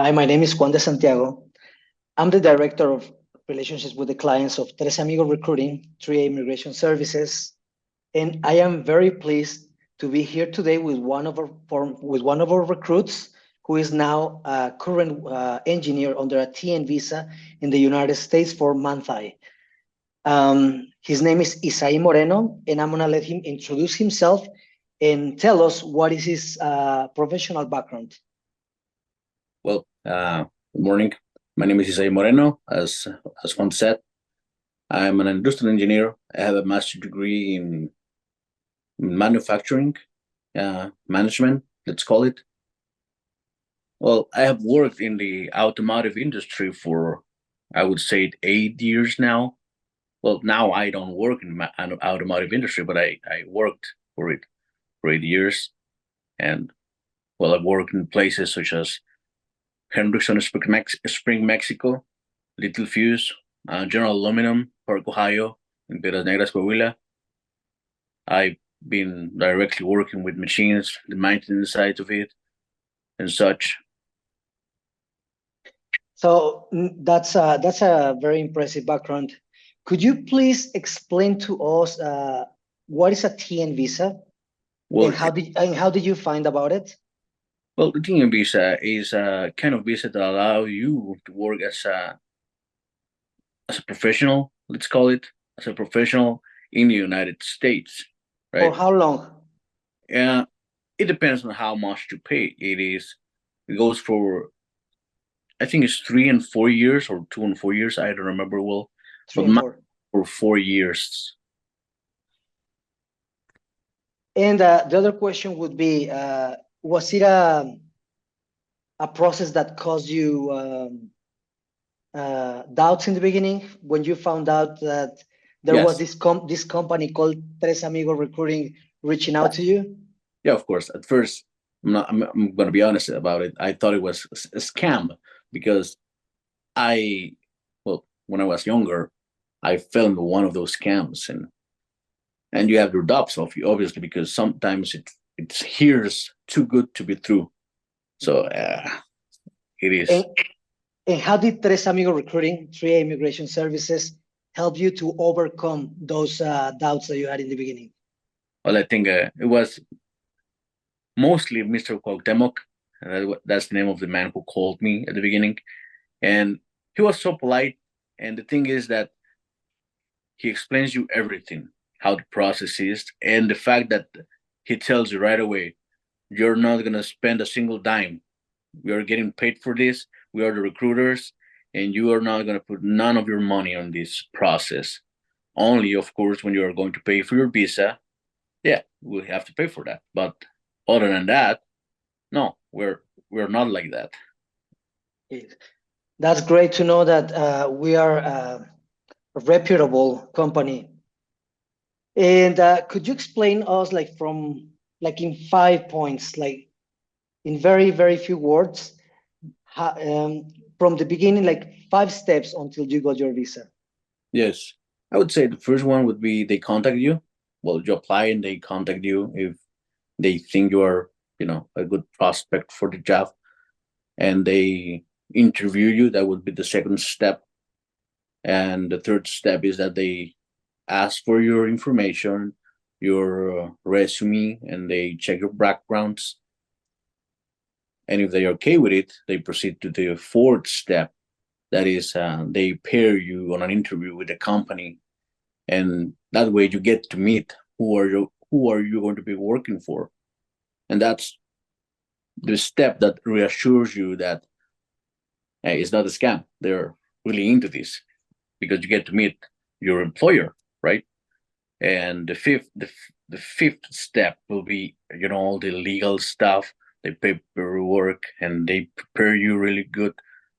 Hi, my name is Juan de Santiago. I'm the Director of Relationships with the Clients of Amigos Recruiting, 3A Immigration Services, and I am very pleased to be here today with one of our recruits who is now a current engineer under a TN visa in the United States for Manthei. His name is Isaí Moreno, and I'm gonna let him introduce himself and tell us what is his professional background. Well, good morning. My name is Isai Moreno. As Juan said, I'm an industrial engineer. I have a master's degree in manufacturing management, let's call it. Well, I have worked in the automotive industry for, I would say, 8 years now. Well, now I don't work in the automotive industry, but I worked for it for 8 years. And, well, I've worked in places such as Hendrickson, Spring, Mexico, Little Fuse, General Aluminum, Park, Ohio, and Piedras Negras, Coahuila. I've been directly working with machines, the maintenance side of it, and such. So that's a very impressive background. Could you please explain to us what is a TN visa, Well, and how did you find about it? well, the TN visa is a kind of visa that allows you to work as a professional, let's call it, as a professional in the United States, right? For how long? Yeah, it depends on how much you pay. It goes for, I think it's 3 and 4 years or 2 and 4 years. I don't remember well, 3 but and 4. for 4 years. And the other question would be, was it a process that caused you doubts in the beginning when you found out that there was this company called Tres Amigos Recruiting reaching out to you? Yeah, of course. At first, I'm going to be honest about it. I thought it was a scam because when I was younger, I fell into one of those scams, and you have your doubts of you, obviously, because sometimes it hears too good to be true. So it is. And how did Tres Amigos Recruiting, 3A Immigration Services, help you to overcome those doubts that you had in the beginning? Well, I think it was mostly Mr. Cuauhtemoc. That's the name of the man who called me at the beginning. And he was so polite. And the thing is that he explains you everything, how the process is, and the fact that he tells you right away, you're not going to spend a single dime. We are getting paid for this. We are the recruiters, and you are not going to put none of your money on this process. Only, of course, when you are going to pay for your visa, yeah, we have to pay for that. But other than that, no, we're not like that. That's great to know that we are a reputable company. And could you explain us, like, in 5 points, like in very, very few words, from the beginning, like 5 steps until you got your visa? Yes, I would say the first one would be they contact you. Well, you apply and they contact you if they think you are, a good prospect for the job, and they interview you. That would be the second step. And the third step is that they ask for your information, your resume, and they check your backgrounds. And if they're okay with it, they proceed to the fourth step. That is, they pair you on an interview with the company, and that way you get to meet who are you going to be working for, and that's the step that reassures you that, hey, it's not a scam. They're really into this because you get to meet your employer, right? And the fifth step will be, all the legal stuff, the paperwork, and they prepare you really good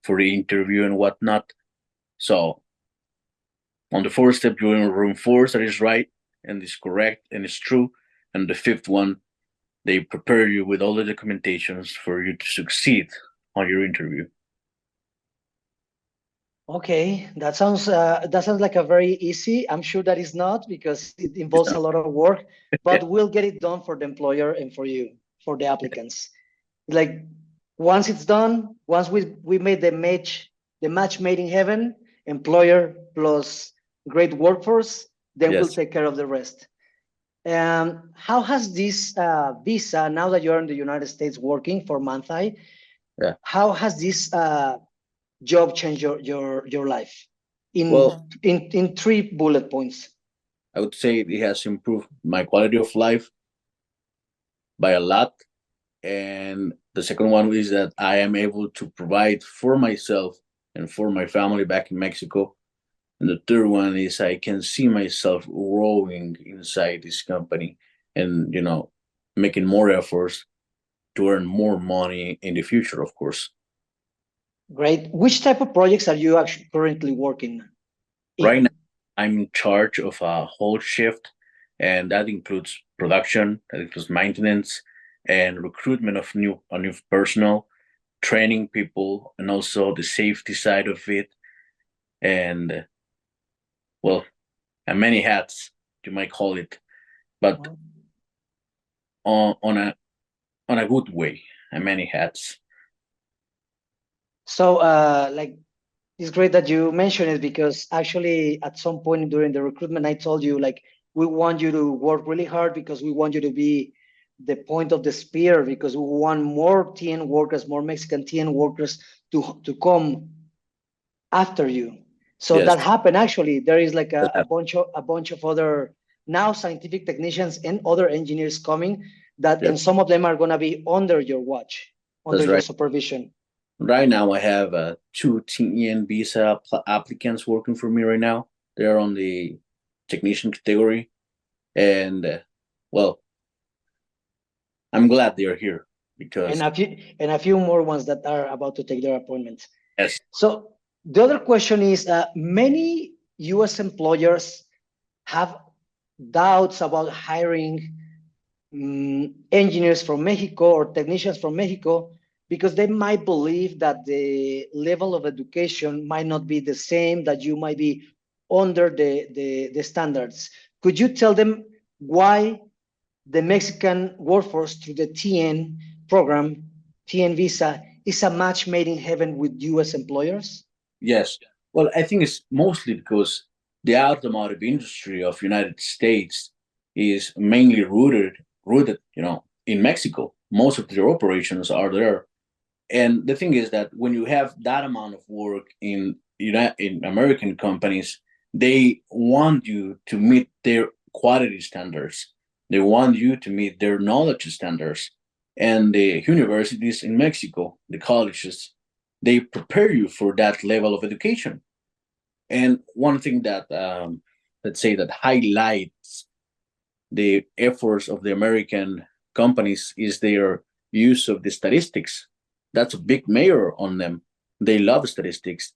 for the interview and whatnot. So on the fourth step, you're in room 4, that is right and is correct and is true. And the fifth one, they prepare you with all the documentations for you to succeed on your interview. Okay, that sounds like a very easy. I'm sure that is not, because it involves a lot of work, but we'll get it done for the employer and for you, for the applicants. Like once it's done, once we made the match made in heaven, employer plus great workforce, then we'll Yes. take care of the rest. How has this visa, now that you're in the United States working for Manthei, Yeah. how has this job changed your life? Well, In three bullet points. I would say it has improved my quality of life by a lot. And the second one is that I am able to provide for myself and for my family back in Mexico. And the third one is I can see myself growing inside this company and, making more efforts to earn more money in the future, of course. Great. Which type of projects are you actually currently working Right now, in? I'm in charge of a whole shift, and that includes production, that includes maintenance, and recruitment of new personnel, training people, and also the safety side of it, and well, and many hats you might call it, but on a good way, and many hats. So, like, it's great that you mention it because actually, at some point during the recruitment, I told you, like, we want you to work really hard because we want you to be the point of the spear because we want more TN workers, more Mexican TN workers to come after you. So Yes, that happened actually. There is like that a bunch of other now scientific technicians and other engineers coming that, yep, and some of them are gonna be under your watch, under that's your right. supervision. Right now, I have two TN visa applicants working for me right now. They're on the technician category, and well, I'm glad they're here because And a few more ones that are about to take their appointments. yes, So the other question is, many U.S. employers have doubts about hiring engineers from Mexico or technicians from Mexico because they might believe that the level of education might not be the same, that you might be under the standards. Could you tell them why the Mexican workforce through the TN program, TN visa, is a match made in heaven with US employers? yes. Well, I think it's mostly because the automotive industry of United States is mainly rooted, in Mexico. Most of their operations are there. And the thing is that when you have that amount of work in American companies, they want you to meet their quality standards. They want you to meet their knowledge standards. And the universities in Mexico, the colleges, they prepare you for that level of education. And one thing that, let's say, that highlights the efforts of the American companies is their use of the statistics. That's a big major on them. They love statistics.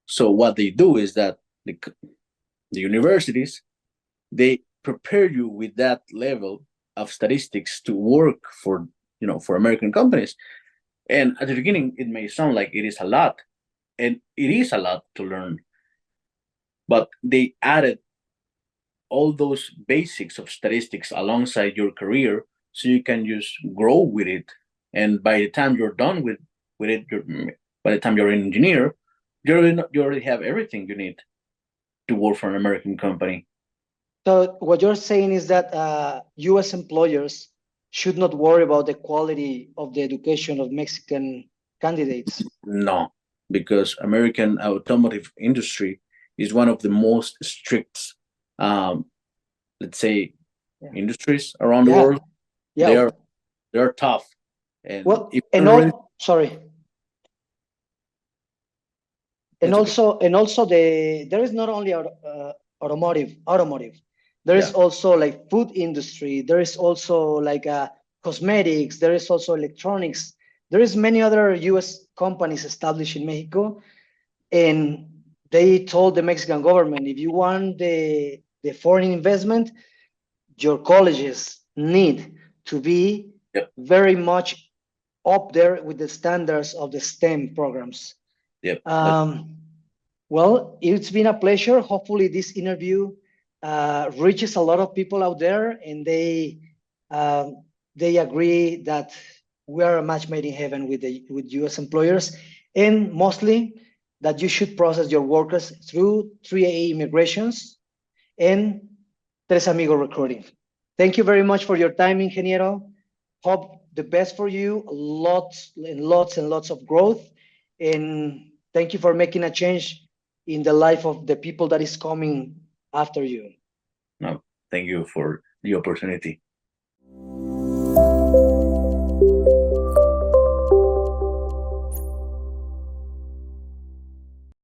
So what they do is that the universities, they prepare you with that level of statistics to work for American companies. And at the beginning, it may sound like it is a lot, and it is a lot to learn. But they added all those basics of statistics alongside your career so you can just grow with it. And by the time you're done with it, by the time you're an engineer, you already have everything you need to work for an American company. So what you're saying is that US employers should not worry about the quality of the education of Mexican candidates. No, because American automotive industry is one of the most strict, um, let's say, Yeah. industries around the Yeah. world. They Yeah. are they're tough, and Well, if and you're already all, sorry. it's okay. And also there is not only automotive. There is Yeah, also like food industry. There is also like cosmetics. There is also electronics. There is many other U.S. companies established in Mexico, and they told the Mexican government, if you want the foreign investment, your colleges need to be yep, very much up there with the standards of the STEM programs. yep. Um, well, it's been a pleasure. Hopefully, this interview reaches a lot of people out there, and they agree that we are a match made in heaven with U.S. employers, and mostly that you should process your workers through 3A immigrations and Tres Amigos Recruiting. Thank you very much for your time, Ingeniero. Hope the best for you, lots and lots and lots of growth. And thank you for making a change in the life of the people that is coming after you. No, thank you for the opportunity.